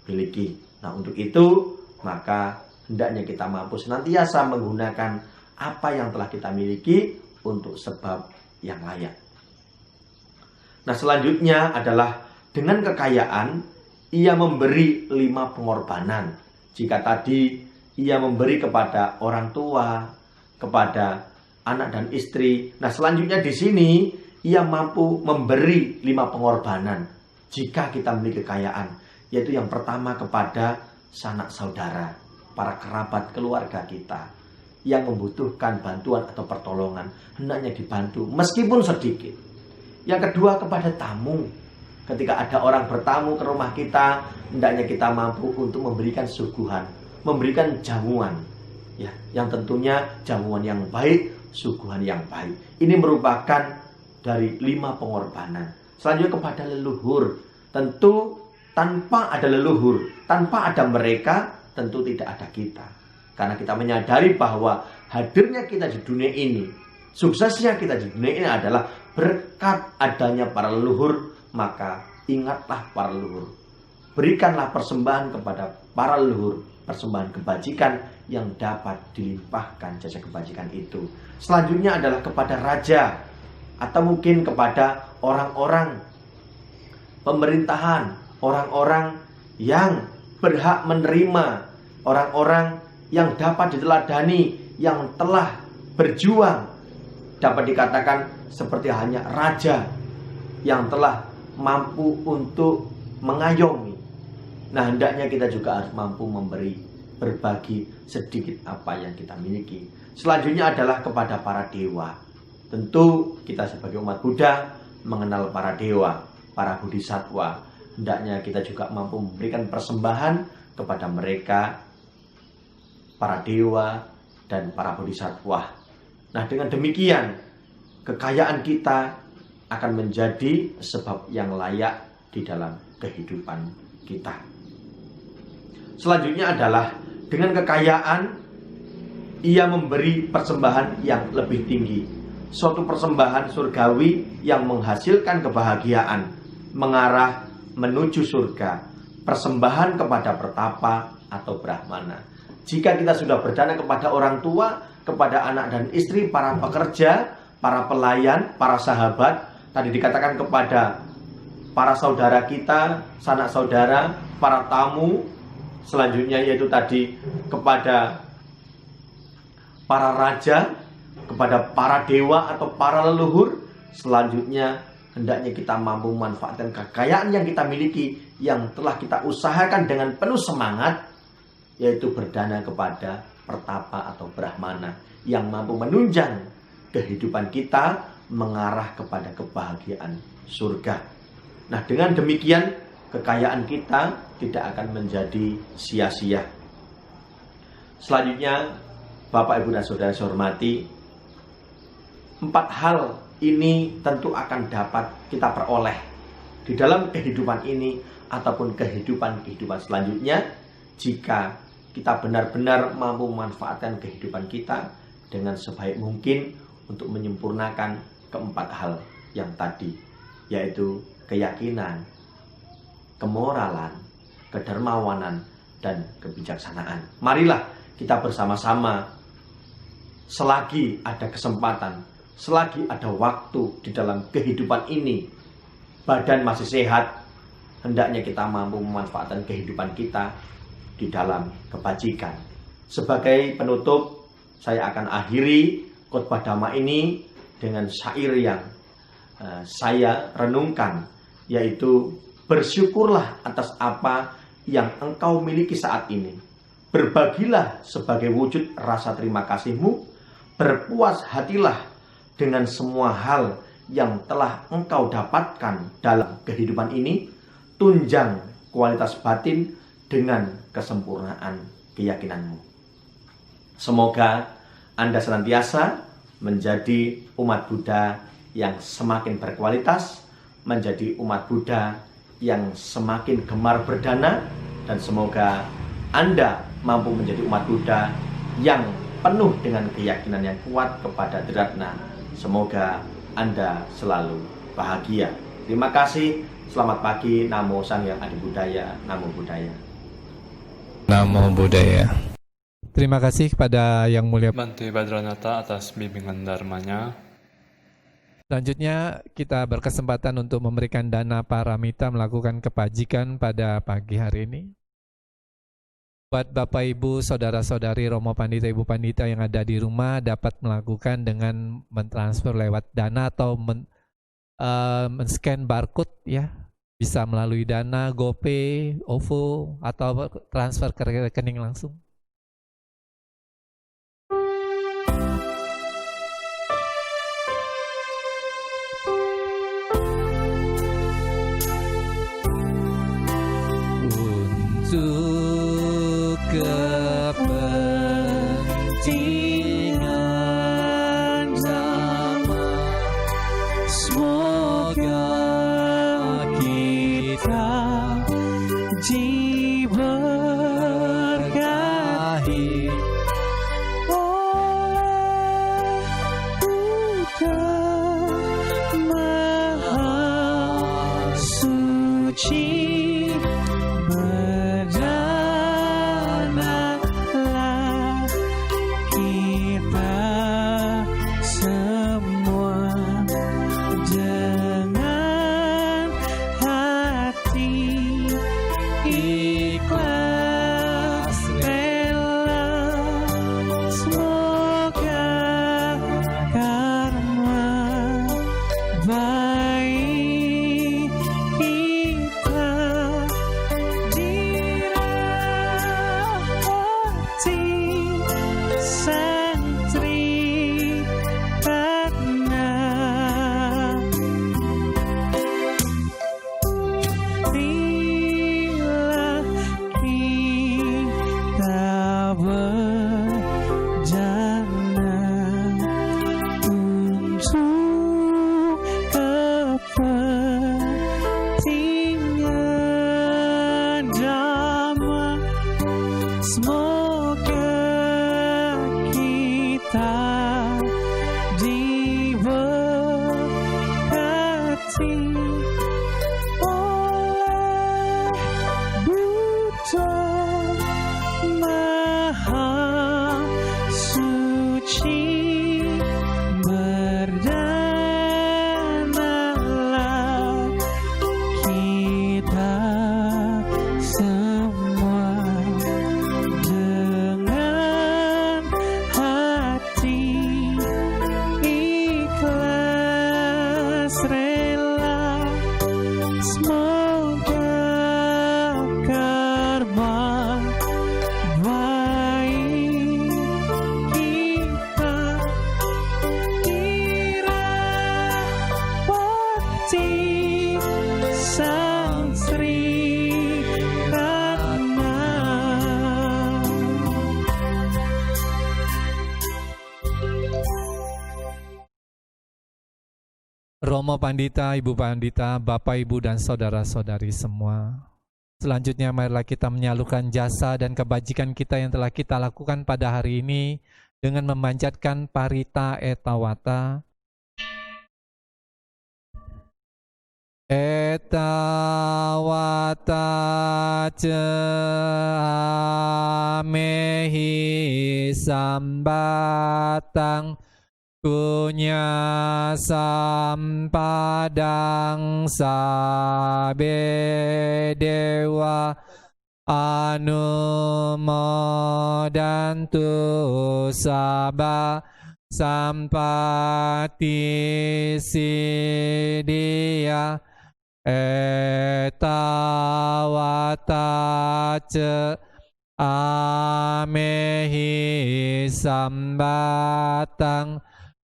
miliki. Nah, untuk itu maka hendaknya kita mampu senantiasa menggunakan apa yang telah kita miliki untuk sebab yang layak. Nah, selanjutnya adalah dengan kekayaan ia memberi 5 pengorbanan. Jika tadi ia memberi kepada orang tua, kepada anak dan istri, nah selanjutnya di sini ia mampu memberi 5 pengorbanan jika kita memiliki kekayaan, yaitu yang pertama kepada sanak saudara, para kerabat keluarga kita yang membutuhkan bantuan atau pertolongan, hendaknya dibantu meskipun sedikit. Yang kedua kepada tamu, ketika ada orang bertamu ke rumah kita, hendaknya kita mampu untuk memberikan suguhan, memberikan jamuan, ya, yang tentunya jamuan yang baik, suguhan yang baik. Ini merupakan dari 5 pengorbanan. Selanjutnya kepada leluhur, tentu tanpa ada leluhur, tanpa ada mereka, tentu tidak ada kita. Karena kita menyadari bahwa hadirnya kita di dunia ini, suksesnya kita di dunia ini adalah berkat adanya para leluhur. Maka ingatlah para leluhur, berikanlah persembahan kepada para leluhur, persembahan kebajikan yang dapat dilimpahkan jasa kebajikan itu. Selanjutnya adalah kepada raja, atau mungkin kepada orang-orang pemerintahan, orang-orang yang berhak menerima, orang-orang yang dapat diteladani, yang telah berjuang, dapat dikatakan seperti hanya raja yang telah mampu untuk mengayomi. Nah, hendaknya kita juga harus mampu memberi, berbagi sedikit apa yang kita miliki. Selanjutnya adalah kepada para dewa. Tentu kita sebagai umat Buddha mengenal para dewa, para bodhisattva. Hendaknya kita juga mampu memberikan persembahan kepada mereka, para dewa dan para bodhisattva. Nah, dengan demikian kekayaan kita akan menjadi sebab yang layak di dalam kehidupan kita. Selanjutnya adalah dengan kekayaan ia memberi persembahan yang lebih tinggi, suatu persembahan surgawi yang menghasilkan kebahagiaan, mengarah menuju surga, persembahan kepada pertapa atau brahmana. Jika kita sudah berdana kepada orang tua, kepada anak dan istri, para pekerja, para pelayan, para sahabat, tadi dikatakan kepada para saudara kita, sanak saudara, para tamu, selanjutnya yaitu tadi kepada para raja, kepada para dewa atau para leluhur. Selanjutnya hendaknya kita mampu memanfaatkan kekayaan yang kita miliki, yang telah kita usahakan dengan penuh semangat, yaitu berdana kepada pertapa atau brahmana yang mampu menunjang kehidupan kita mengarah kepada kebahagiaan surga. Nah, dengan demikian kekayaan kita tidak akan menjadi sia-sia. Selanjutnya, Bapak, Ibu, dan Saudara saya hormati, 4 hal ini tentu akan dapat kita peroleh di dalam kehidupan ini ataupun kehidupan selanjutnya jika kita benar-benar mampu memanfaatkan kehidupan kita dengan sebaik mungkin untuk menyempurnakan keempat hal yang tadi, yaitu keyakinan, kemoralan, kedermawanan, dan kebijaksanaan. Marilah kita bersama-sama, selagi ada kesempatan, selagi ada waktu di dalam kehidupan ini, badan masih sehat, hendaknya kita mampu memanfaatkan kehidupan kita di dalam kebajikan. Sebagai penutup, saya akan akhiri khotbah Dhamma ini dengan syair yang saya renungkan, yaitu bersyukurlah atas apa yang engkau miliki saat ini. Berbagilah sebagai wujud rasa terima kasihmu. Berpuas hatilah dengan semua hal yang telah engkau dapatkan dalam kehidupan ini. Tunjang kualitas batin dengan kesempurnaan keyakinanmu. Semoga Anda senantiasa menjadi umat Buddha yang semakin berkualitas, menjadi umat Buddha yang semakin gemar berdana, dan semoga Anda mampu menjadi umat Buddha yang penuh dengan keyakinan yang kuat kepada Triratna. Semoga Anda selalu bahagia. Terima kasih. Selamat pagi. Namo Sang Hyang Adi Budaya. Namo Buddhaya. Namo Buddhaya. Terima kasih kepada Yang Mulia. Bhante Badranata atas bimbingan dharmanya. Selanjutnya kita berkesempatan untuk memberikan dana paramita melakukan kebajikan pada pagi hari ini. Buat Bapak Ibu, Saudara-saudari, Romo Pandita, Ibu Pandita yang ada di rumah dapat melakukan dengan mentransfer lewat Dana atau men-scan barcode ya. Bisa melalui Dana, GoPay, OVO, atau transfer ke rekening langsung. Untuk kepentingan zaman, semoga kita diberkati Sang Sri Ratna, bila kita berjalan untuk kepentingan damai, semoga kita diberkati oleh Buddha Maha Suci. Berdanalah kita semua dengan hati ikhlas rela, semoga karma baik kita dirawati Sang Sri Ratna. Romo Pandita, Ibu Pandita, Bapak, Ibu, dan saudara-saudari semua. Selanjutnya marilah kita menyalurkan jasa dan kebajikan kita yang telah kita lakukan pada hari ini dengan memanjatkan parita etawata. Etawata amehi sambatang punya sampadang sabe dewa anumodantu sabah sampati sidia etawata amehi sambatang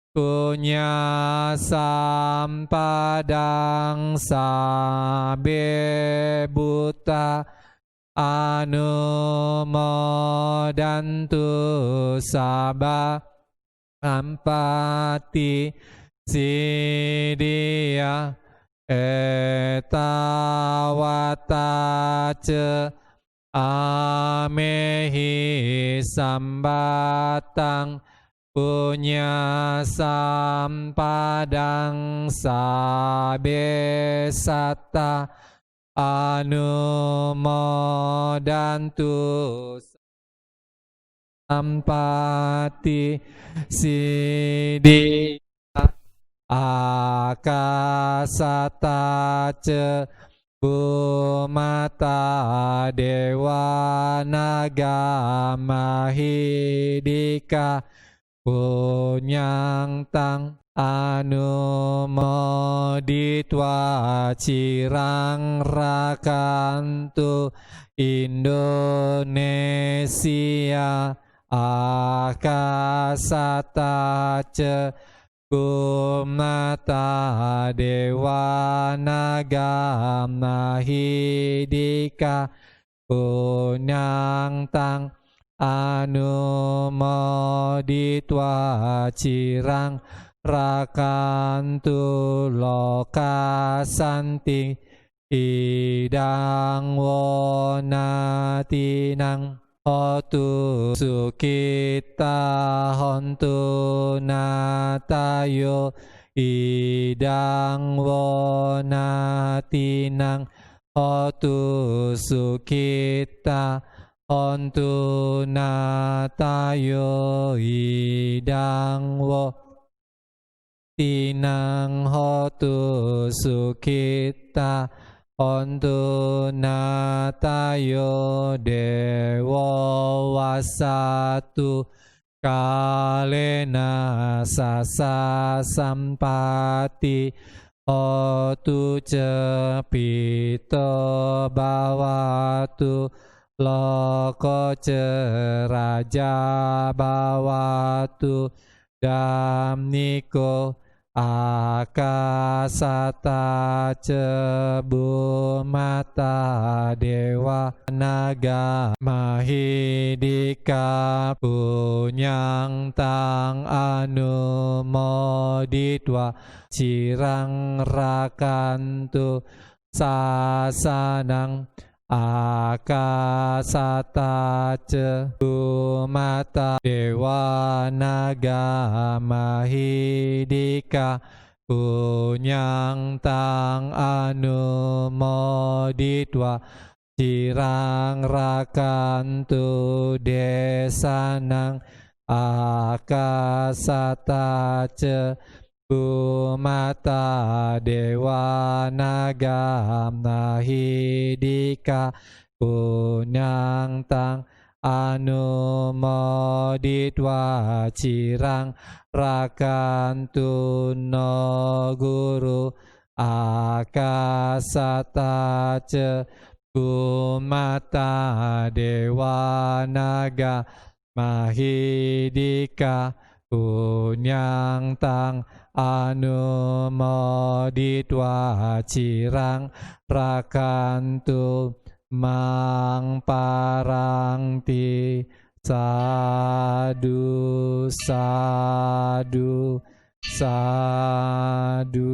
punya sampadang sabe buta anumodantu sabah ampati sidia etawata amehi sambatang punya sampadang sabe sata anumodantu sampati sidia akasata bumata dewa naga mahidika punyang tang anumoditwa cirang rakantu Indonesia akasata kumata dewa naga mahidika punyang tang anumoditwa cirang rakantu loka santi idang wonatinang hotu sukita hontu natayo idang wonatinang hotu sukita hontu natayo idang wo tinang hotu sukita hontu natayo dewa wasatu kalena sasa sampati hotu cepito bawatu loko ceraja bawatu damniko akasata cebu mata dewa naga mahidika punyang tang anu moditwa cirang rakantu sasanang akasata cebu mata dewa naga mahidika punyang tang anu moditwa cirang rakantu desanang akasata cebu mata dewa naga mahidika punyang tang anu moditwa cirang rakantu no guru akasata cebu mata dewa naga mahidika punyang tang anu moditwa cirang rakantu mang parangti sadu sadu sadu.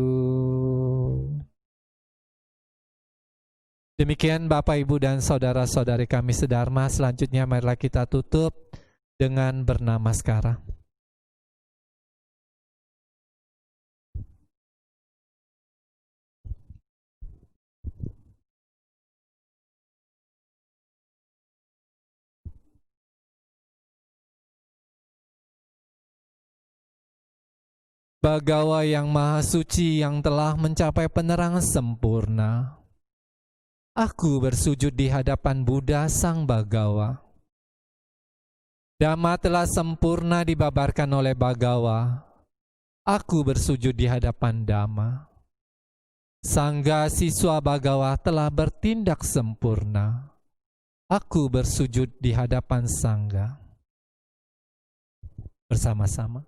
Demikian Bapak Ibu dan saudara-saudari kami sedharma, selanjutnya marilah kita tutup dengan bernamaskara. Bagawa yang Maha Suci yang telah mencapai penerangan sempurna, aku bersujud di hadapan Buddha Sang Bagawa. Dhamma telah sempurna dibabarkan oleh Bagawa. Aku bersujud di hadapan Dhamma. Sangga siswa Bagawa telah bertindak sempurna. Aku bersujud di hadapan Sangga. Bersama-sama.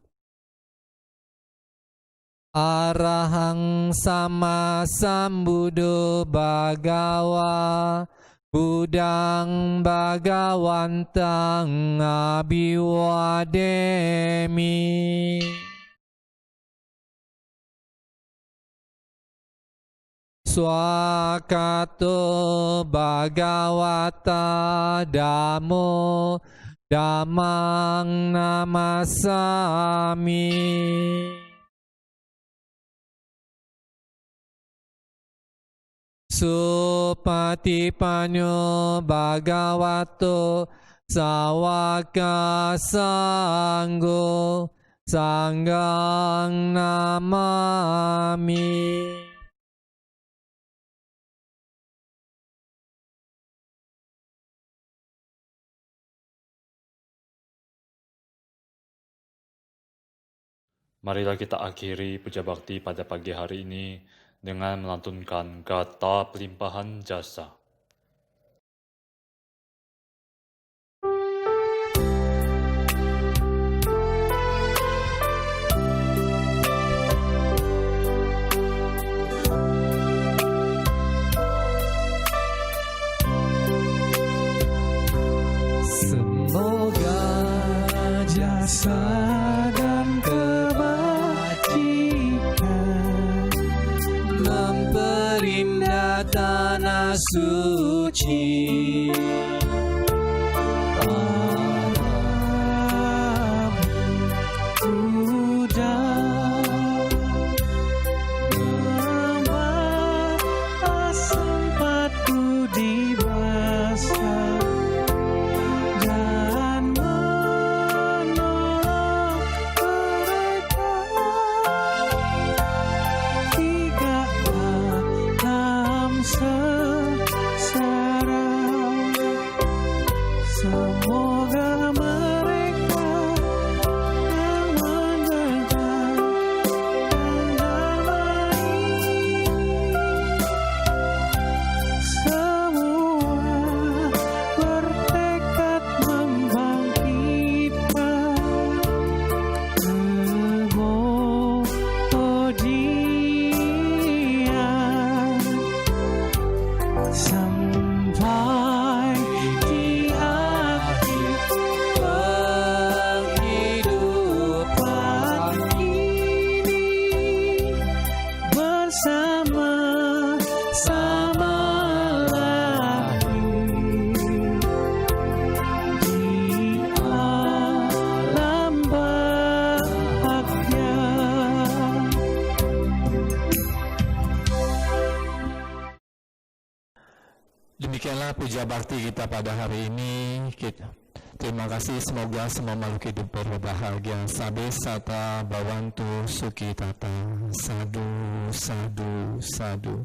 Arahang sama sambuddho Bhagawa Buddhang Bhagawantang Abhiwademi. Swakato Bhagavata Dhammo Dhammang namasami. Supatipanyo Bhagavato Sawaka Sanggo Sanggang namami. Marilah kita akhiri puja bakti pada pagi hari ini dengan melantunkan kata pelimpahan jasa. Semoga jasa dan kebajikan memperindah tanah suci. Para Buddha membahas empat budi bahasa dan menolong mereka tiga alam sengsara. Itulah puja bakti kita pada hari ini. Terima kasih, semoga semua makhluk hidup berbahagia. Sabe sata bawantu suki tata. Sadu, sadu, sadu.